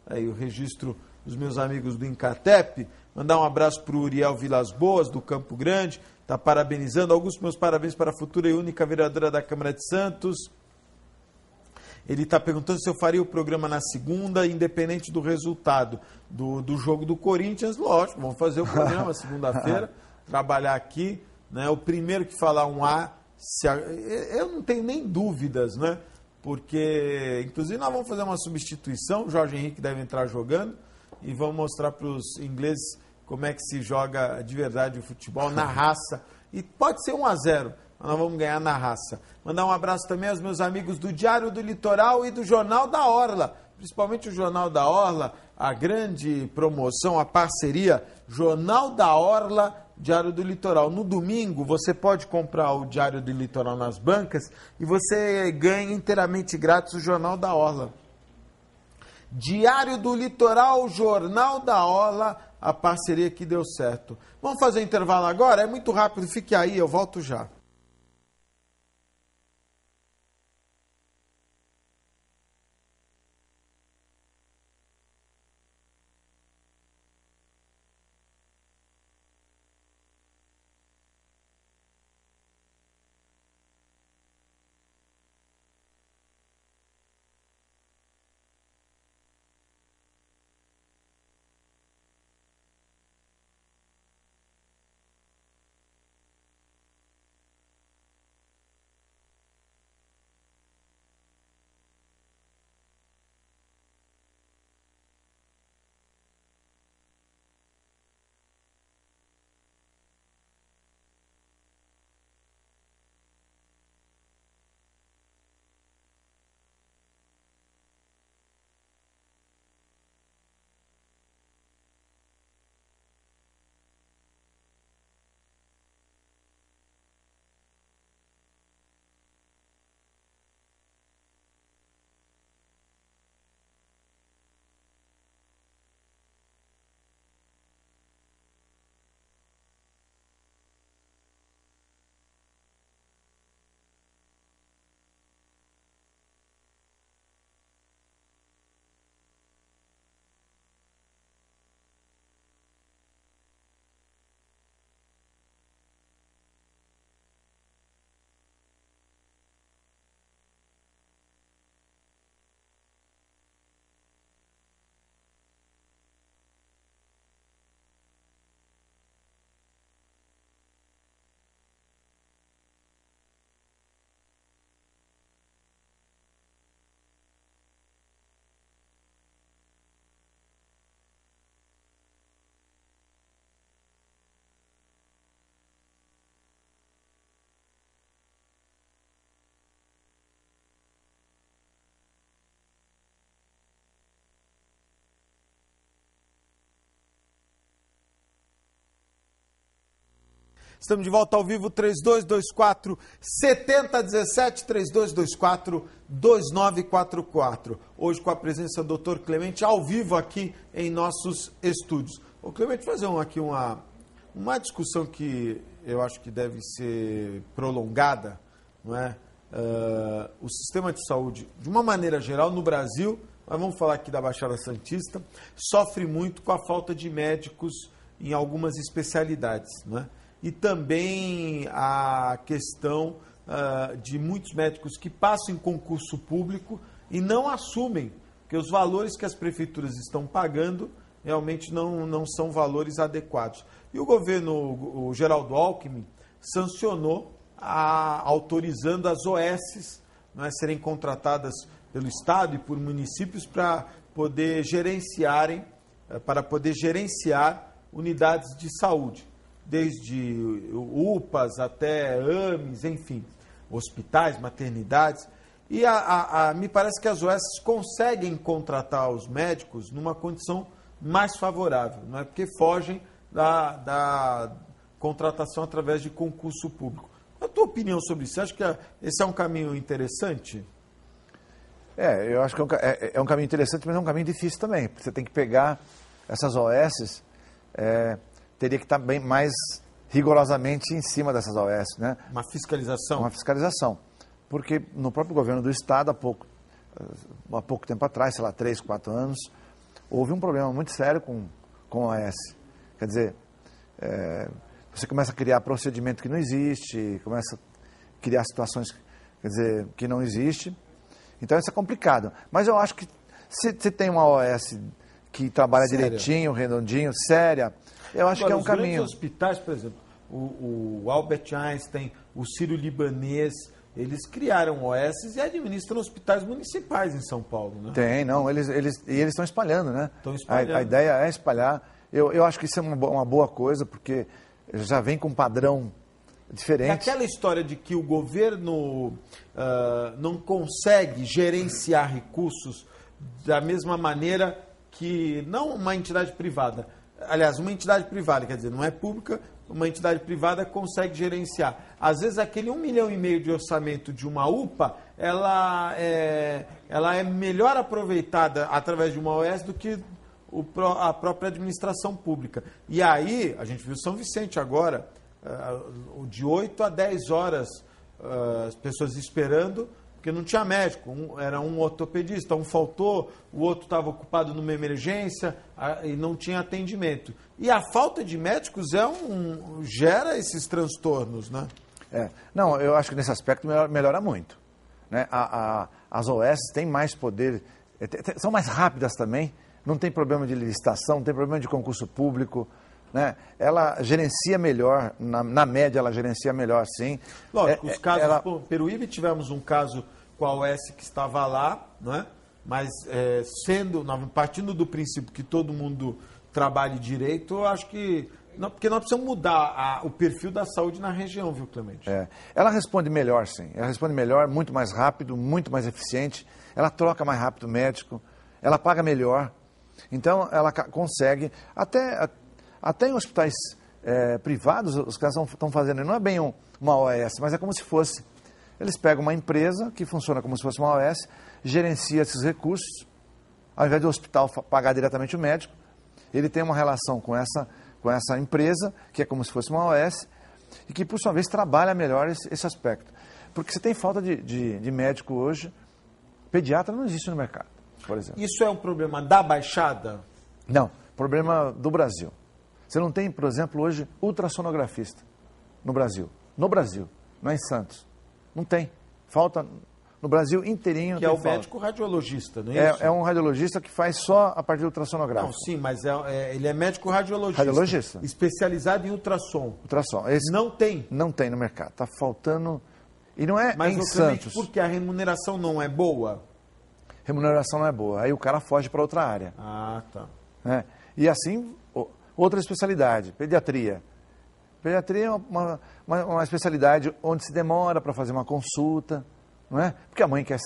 Aí o registro dos meus amigos do Incatep, mandar um abraço para o Uriel Vilas Boas, do Campo Grande, está parabenizando. Augusto, meus parabéns para a futura e única vereadora da Câmara de Santos. Ele está perguntando se eu faria o programa na segunda, independente do resultado do jogo do Corinthians. Lógico, vamos fazer o programa segunda-feira, trabalhar aqui, né? O primeiro que falar um A, eu não tenho nem dúvidas, né? Porque, inclusive, nós vamos fazer uma substituição, o Jorge Henrique deve entrar jogando, e vamos mostrar para os ingleses como é que se joga de verdade o futebol, na raça. E pode ser 1-0, mas nós vamos ganhar na raça. Mandar um abraço também aos meus amigos do Diário do Litoral e do Jornal da Orla, principalmente o Jornal da Orla, a grande promoção, a parceria Jornal da Orla, Diário do Litoral. No domingo, você pode comprar o Diário do Litoral nas bancas e você ganha inteiramente grátis o Jornal da Orla. Diário do Litoral, Jornal da Orla, a parceria que deu certo. Vamos fazer intervalo agora? É muito rápido, fique aí, eu volto já. Estamos de volta ao vivo, 3224-7017, 3224-2944. Hoje com a presença do Dr. Clemente, ao vivo aqui em nossos estúdios. Ô Clemente, fazer aqui uma discussão que eu acho que deve ser prolongada, não é? O sistema de saúde, de uma maneira geral, no Brasil, mas vamos falar aqui da Baixada Santista, sofre muito com a falta de médicos em algumas especialidades, não é? E também a questão de muitos médicos que passam em concurso público e não assumem, porque os valores que as prefeituras estão pagando realmente não são valores adequados. E o governo, o Geraldo Alckmin, sancionou autorizando as OSs, né, serem contratadas pelo Estado e por municípios para poder gerenciar unidades de saúde, desde UPAs até AMES, enfim. hospitais, maternidades. E me parece que as OS conseguem contratar os médicos numa condição mais favorável, não é? Porque fogem da contratação através de concurso público. A tua opinião sobre isso? Você acha que esse é um caminho interessante? Eu acho que é um caminho interessante, mas é um caminho difícil também. Você tem que pegar essas OS, teria que estar bem mais rigorosamente em cima dessas OS, né? Uma fiscalização? Uma fiscalização. Porque no próprio governo do Estado, há pouco tempo atrás, sei lá, 3, 4 anos, houve um problema muito sério com a OS. Quer dizer, você começa a criar procedimento que não existe, começa a criar situações, quer dizer, que não existe. Então isso é complicado. Mas eu acho que se tem uma OS que trabalha direitinho, redondinho, séria, eu acho que é um caminho. Os grandes hospitais, por exemplo, o Albert Einstein, o Sírio-Libanês, eles criaram OS e administram hospitais municipais em São Paulo, né? Tem, não, eles estão espalhando, né? Estão espalhando. A ideia é espalhar. Eu acho que isso é uma boa coisa, porque já vem com um padrão diferente. É aquela história de que o governo não consegue gerenciar recursos da mesma maneira que não uma entidade privada. Aliás, uma entidade privada, quer dizer, não é pública, uma entidade privada consegue gerenciar. Às vezes, aquele 1,5 milhão de orçamento de uma UPA, ela é melhor aproveitada através de uma OS do que a própria administração pública. E aí, a gente viu São Vicente agora, de 8 a 10 horas, as pessoas esperando, porque não tinha médico. Era um ortopedista, um faltou, o outro estava ocupado numa emergência e não tinha atendimento. E a falta de médicos gera esses transtornos, né? Não, eu acho que nesse aspecto melhora muito, né? As OS têm mais poder, são mais rápidas também, não tem problema de licitação, não tem problema de concurso público, né? Ela gerencia melhor, na média ela gerencia melhor, sim. Lógico, os casos, Peruíbe tivemos um caso com a OS que estava lá, não é? Mas partindo do princípio que todo mundo trabalhe direito, eu acho que... Não, porque nós precisamos mudar o perfil da saúde na região, viu, Clemente? Ela responde melhor, sim. Ela responde melhor, muito mais rápido, muito mais eficiente. Ela troca mais rápido o médico, ela paga melhor. Então, ela consegue, até em hospitais privados, os caras estão fazendo, não é bem uma OS, mas é como se fosse. Eles pegam uma empresa que funciona como se fosse uma OS, gerencia esses recursos, ao invés do hospital pagar diretamente o médico, ele tem uma relação com essa empresa, que é como se fosse uma OS, e que, por sua vez, trabalha melhor esse aspecto. Porque você tem falta de médico hoje, pediatra não existe no mercado, por exemplo. Isso é um problema da Baixada? Não, problema do Brasil. Você não tem, por exemplo, hoje, ultrassonografista no Brasil. No Brasil, não é em Santos. Não tem. Falta no Brasil inteirinho. Que é o médico radiologista, não é isso? É um radiologista que faz só a partir do ultrassonográfico. Não, sim, mas ele é médico radiologista. Radiologista. Especializado em ultrassom. Ultrassom. Não tem. Não tem no mercado. Está faltando... E não é mas, em Santos. Porque a remuneração não é boa? Remuneração não é boa. Aí o cara foge para outra área. Ah, tá. E assim, outra especialidade, pediatria. Pediatria é uma especialidade onde se demora para fazer uma consulta, não é? Porque a mãe quer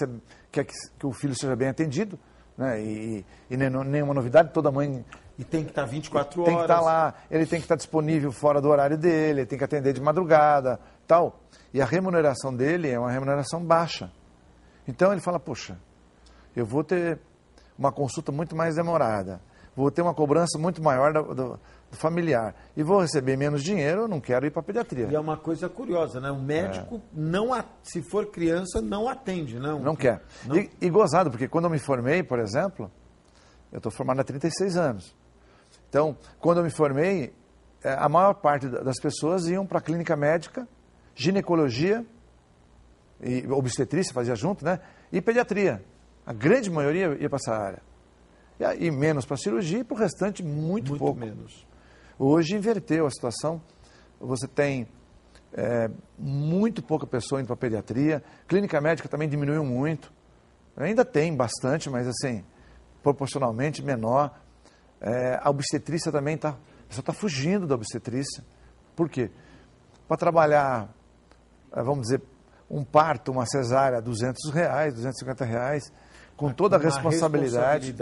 que o filho seja bem atendido, né? E nenhuma novidade, toda mãe... E tem que estar 24 horas. Tem que estar lá, ele tem que estar disponível fora do horário dele, ele tem que atender de madrugada, tal. E a remuneração dele é uma remuneração baixa. Então ele fala, puxa, eu vou ter uma consulta muito mais demorada, vou ter uma cobrança muito maior do familiar e vou receber menos dinheiro, eu não quero ir para a pediatria. E é uma coisa curiosa, né? O médico, se for criança, não atende, não? Não quer. Não? E gozado, porque quando eu me formei, por exemplo, eu estou formado há 36 anos. Então, quando eu me formei, a maior parte das pessoas iam para a clínica médica, ginecologia, e obstetrícia fazia junto, né? E pediatria. A grande maioria ia para essa área. E menos para cirurgia e para o restante muito pouco. Menos. Hoje inverteu a situação. Você tem muito pouca pessoa indo para a pediatria. Clínica médica também diminuiu muito. Ainda tem bastante, mas assim, proporcionalmente menor. A obstetrícia também está... A pessoa está fugindo da obstetrícia. Por quê? Para trabalhar, vamos dizer, um parto, uma cesárea, R$200, R$250, com toda a responsabilidade.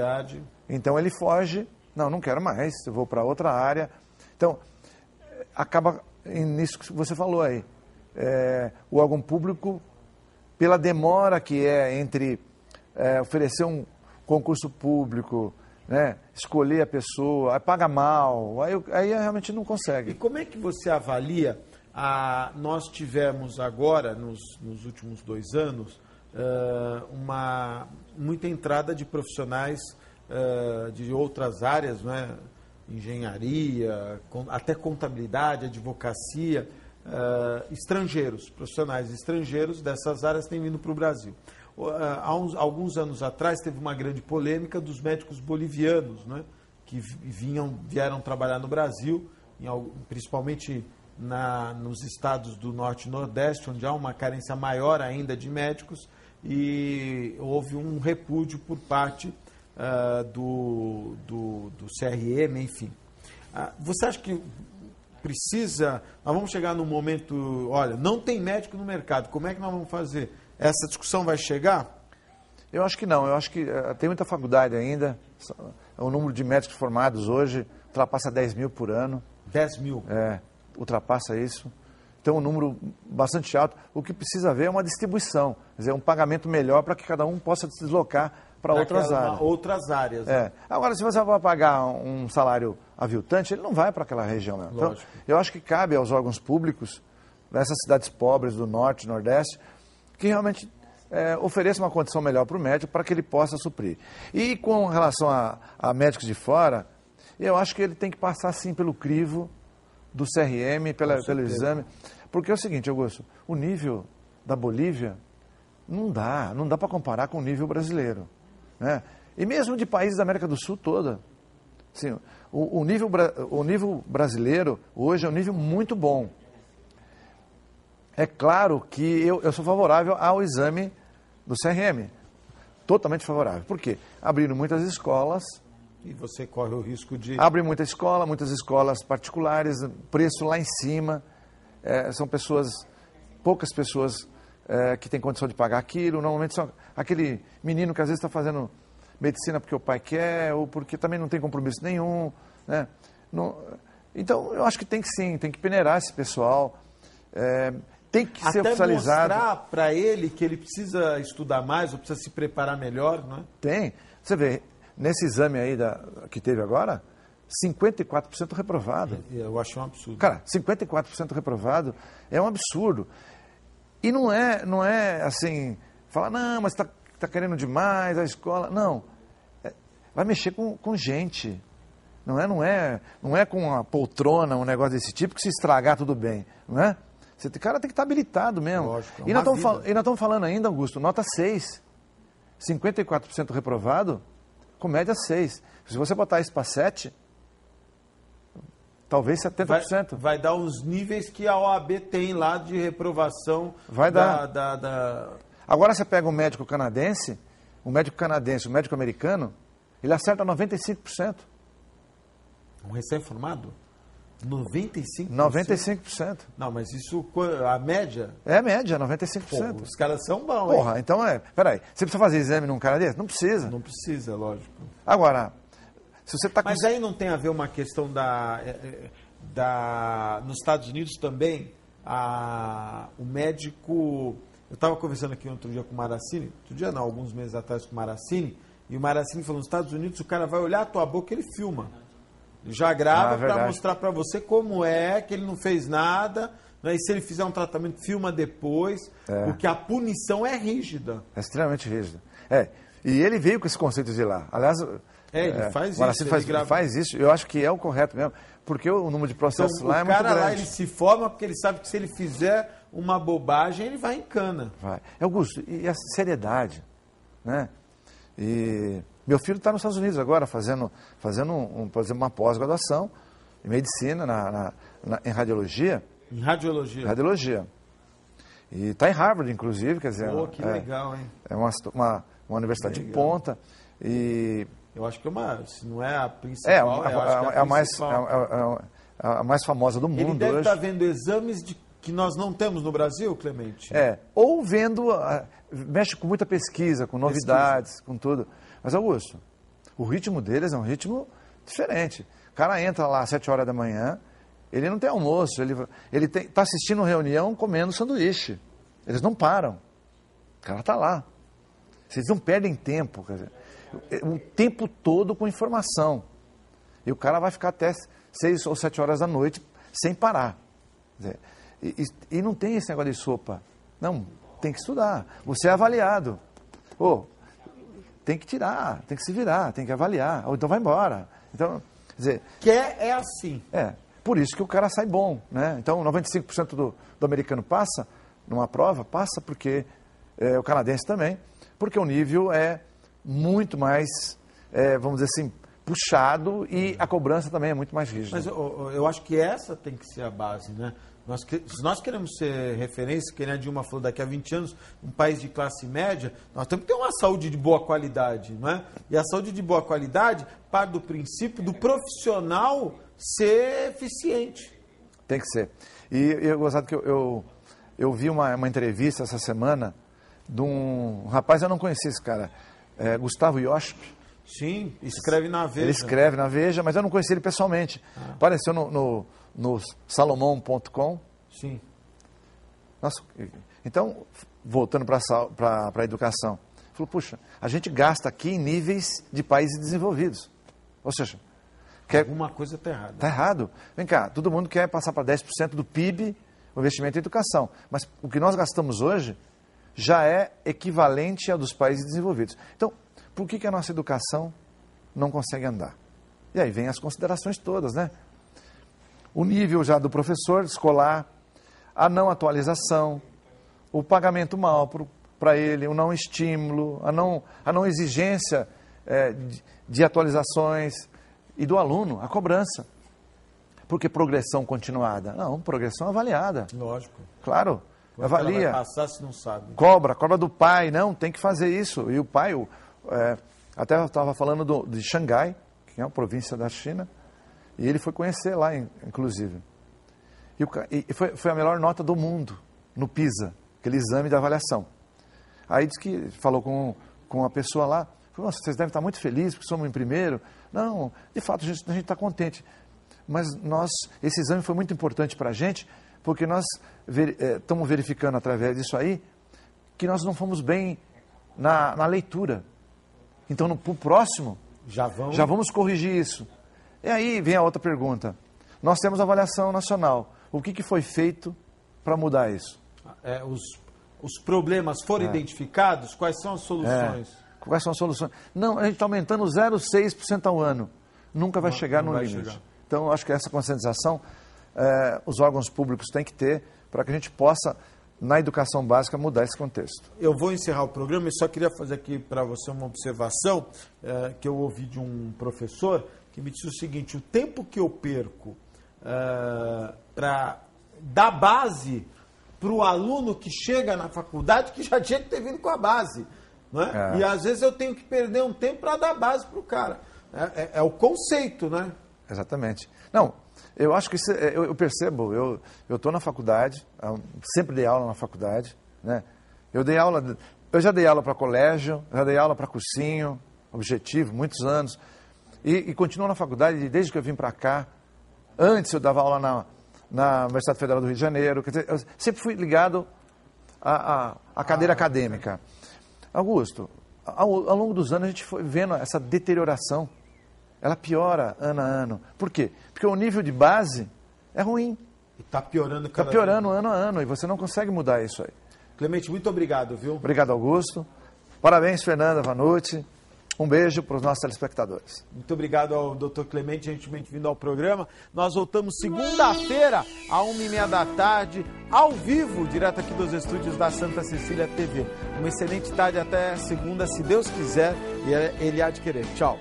Então ele foge, não quero mais, eu vou para outra área. Então, acaba nisso que você falou aí. O órgão público, pela demora que é entre oferecer um concurso público, né, escolher a pessoa, aí paga mal, aí realmente não consegue. E como é que você avalia? Nós tivemos agora, nos últimos 2 anos, muita entrada de profissionais de outras áreas, né? Engenharia, até contabilidade, advocacia, estrangeiros, profissionais estrangeiros dessas áreas têm vindo para o Brasil. Há alguns anos atrás teve uma grande polêmica dos médicos bolivianos, né? Que vieram trabalhar no Brasil, principalmente nos estados do Norte e Nordeste, onde há uma carência maior ainda de médicos, e houve um repúdio por parte do CRM, enfim. Você acha que precisa... Nós vamos chegar num momento... Olha, não tem médico no mercado, como é que nós vamos fazer? Essa discussão vai chegar? Eu acho que não, eu acho que tem muita faculdade ainda. O número de médicos formados hoje ultrapassa 10 mil por ano. 10 mil? Ultrapassa isso. Então, um número bastante alto. O que precisa haver é uma distribuição, quer dizer, um pagamento melhor para que cada um possa se deslocar para outras áreas. Né? Agora, se você vai pagar um salário aviltante, ele não vai para aquela região mesmo. Então, eu acho que cabe aos órgãos públicos, nessas cidades pobres do Norte e Nordeste, que realmente ofereça uma condição melhor para o médico para que ele possa suprir. E com relação a médicos de fora, eu acho que ele tem que passar, sim, pelo crivo do CRM, pelo exame. Porque é o seguinte, Augusto, o nível da Bolívia não dá para comparar com o nível brasileiro. Né? E mesmo de países da América do Sul toda. Assim, o nível brasileiro hoje é um nível muito bom. É claro que eu sou favorável ao exame do CRM. Totalmente favorável. Por quê? Abriram muitas escolas. E você corre o risco de... Abre muitas escolas particulares, preço lá em cima. São poucas pessoas que têm condição de pagar aquilo. Normalmente são aquele menino que às vezes está fazendo medicina porque o pai quer, ou porque também não tem compromisso nenhum. Né? Então, eu acho que tem que peneirar esse pessoal. Tem que ser oficializado. Até mostrar para ele que ele precisa estudar mais, ou precisa se preparar melhor, não é? Tem. Você vê, nesse exame aí que teve agora, 54% reprovado. Eu acho um absurdo. Cara, 54% reprovado é um absurdo. E não é assim, falar, não, mas está querendo demais a escola. Não. Vai mexer com gente. Não é com uma poltrona, um negócio desse tipo, que se estragar tudo bem. Não é? O cara tem que estar habilitado mesmo. Lógico, e nós estamos falando ainda, Augusto, nota 6. 54% reprovado, com média 6. Se você botar isso para 7, talvez 70%. Vai dar os níveis que a OAB tem lá de reprovação. Vai dar. Agora você pega um médico canadense, um médico americano, ele acerta 95%. Um recém-formado? 95%? 95%. Não, mas isso, a média? É a média, 95%. Pô, os caras são bons, Porra, então peraí, você precisa fazer exame num cara desse? Não precisa. Não precisa, lógico. Agora, se você está com... Mas aí não tem a ver uma questão nos Estados Unidos também, o médico... Eu estava conversando aqui outro dia com o Maracini, alguns meses atrás com o Maracini, e o Maracini falou, nos Estados Unidos o cara vai olhar a tua boca e ele filma. Ele já grava para mostrar para você como que ele não fez nada, né? E se ele fizer um tratamento, filma depois, porque a punição é rígida. É extremamente rígida. E ele veio com esse conceito de lá. Aliás, ele faz isso. Ele faz isso, eu acho que é o correto mesmo, porque o número de processos então, lá é muito grande. O cara lá, ele se forma porque ele sabe que se ele fizer uma bobagem, ele vai em cana. Vai. Augusto, e a seriedade, né? E meu filho está nos Estados Unidos agora, fazendo uma pós-graduação em medicina, em radiologia. Em radiologia? Radiologia. E está em Harvard, inclusive, quer dizer... Pô, que legal, hein? É uma universidade de ponta. E... Eu acho que se não é a principal, a mais famosa do mundo hoje. Ele deve estar vendo exames de que nós não temos no Brasil, Clemente? Ou vendo, mexe com muita pesquisa, com novidades, com tudo. Mas, Augusto, o ritmo deles é um ritmo diferente. O cara entra lá às 7 horas da manhã, ele não tem almoço, ele está assistindo reunião comendo sanduíche. Eles não param. O cara está lá. Vocês não perdem tempo, quer dizer, o tempo todo com informação. E o cara vai ficar até 6 ou 7 horas da noite sem parar. Quer dizer, e não tem esse negócio de sopa. Não, tem que estudar. Você é avaliado. Tem que tirar, tem que se virar, tem que avaliar. Ou então vai embora. Então, quer dizer... É assim. Por isso que o cara sai bom, né? Então, 95% do americano passa numa prova, passa porque o canadense também, porque o nível é muito mais, vamos dizer assim, puxado e a cobrança também é muito mais rígida. Mas eu acho que essa tem que ser a base, né? Se nós queremos ser referência, que a Dilma falou daqui a 20 anos, um país de classe média, nós temos que ter uma saúde de boa qualidade, não é? E a saúde de boa qualidade parte do princípio do profissional ser eficiente. Tem que ser. E eu gostado que eu vi uma entrevista essa semana de um rapaz, eu não conhecia esse cara, Gustavo Iosp. Sim, escreve na Veja. Ele escreve na Veja, mas eu não conheci ele pessoalmente. Apareceu no salomão.com. Sim. Nossa, então, voltando para a educação, falou, puxa, a gente gasta aqui em níveis de países desenvolvidos. Ou seja, alguma coisa está errada. Está errado. Vem cá, todo mundo quer passar para 10% do PIB o investimento em educação. Mas o que nós gastamos hoje já é equivalente ao dos países desenvolvidos. Então, por que a nossa educação não consegue andar? E aí vem as considerações todas, né? O nível já do professor escolar, a não atualização, o pagamento mal para ele, o não estímulo, a não exigência de atualizações e do aluno, a cobrança. Por que progressão continuada? Não, progressão avaliada. Lógico. Claro, avalia. Ela vai passar se não sabe. Cobra do pai, não, tem que fazer isso. E o pai, até eu estava falando de Xangai, que é uma província da China, e ele foi conhecer lá, inclusive. E foi a melhor nota do mundo, no PISA, aquele exame de avaliação. Aí disse que falou com a pessoa lá, falou, nossa, vocês devem estar muito felizes porque somos em primeiro. Não, de fato, a gente está contente. Mas esse exame foi muito importante para a gente, porque nós estamos verificando através disso aí que nós não fomos bem na leitura. Então, para o próximo, já vamos corrigir isso. E aí vem a outra pergunta. Nós temos avaliação nacional. O que foi feito para mudar isso? Os problemas foram identificados? Quais são as soluções? Quais são as soluções? Não, a gente está aumentando 0,6% ao ano. Nunca vai chegar no limite. Então, acho que essa conscientização os órgãos públicos têm que ter para que a gente possa, na educação básica, mudar esse contexto. Eu vou encerrar o programa e só queria fazer aqui para você uma observação que eu ouvi de um professor que me disse o seguinte, o tempo que eu perco para dar base para o aluno que chega na faculdade que já tinha que ter vindo com a base. Não é? E às vezes eu tenho que perder um tempo para dar base para o cara. É o conceito, né? Exatamente. Não, eu acho que isso, eu percebo, eu estou na faculdade, sempre dei aula na faculdade, né? Eu já dei aula para colégio, já dei aula para cursinho, objetivo, muitos anos, e continuo na faculdade desde que eu vim para cá. Antes eu dava aula na Universidade Federal do Rio de Janeiro, quer dizer, eu sempre fui ligado à cadeira acadêmica. Augusto, ao longo dos anos a gente foi vendo essa deterioração. Ela piora ano a ano. Por quê? Porque o nível de base é ruim. E está piorando cada Está piorando ano a ano e você não consegue mudar isso aí. Clemente, muito obrigado, viu? Obrigado, Augusto. Parabéns, Fernanda Vanucci. Um beijo para os nossos telespectadores. Muito obrigado ao Dr. Clemente, gentilmente vindo ao programa. Nós voltamos segunda-feira, às 13h30 da tarde, ao vivo, direto aqui dos estúdios da Santa Cecília TV. Uma excelente tarde até segunda, se Deus quiser, e Ele há de querer. Tchau.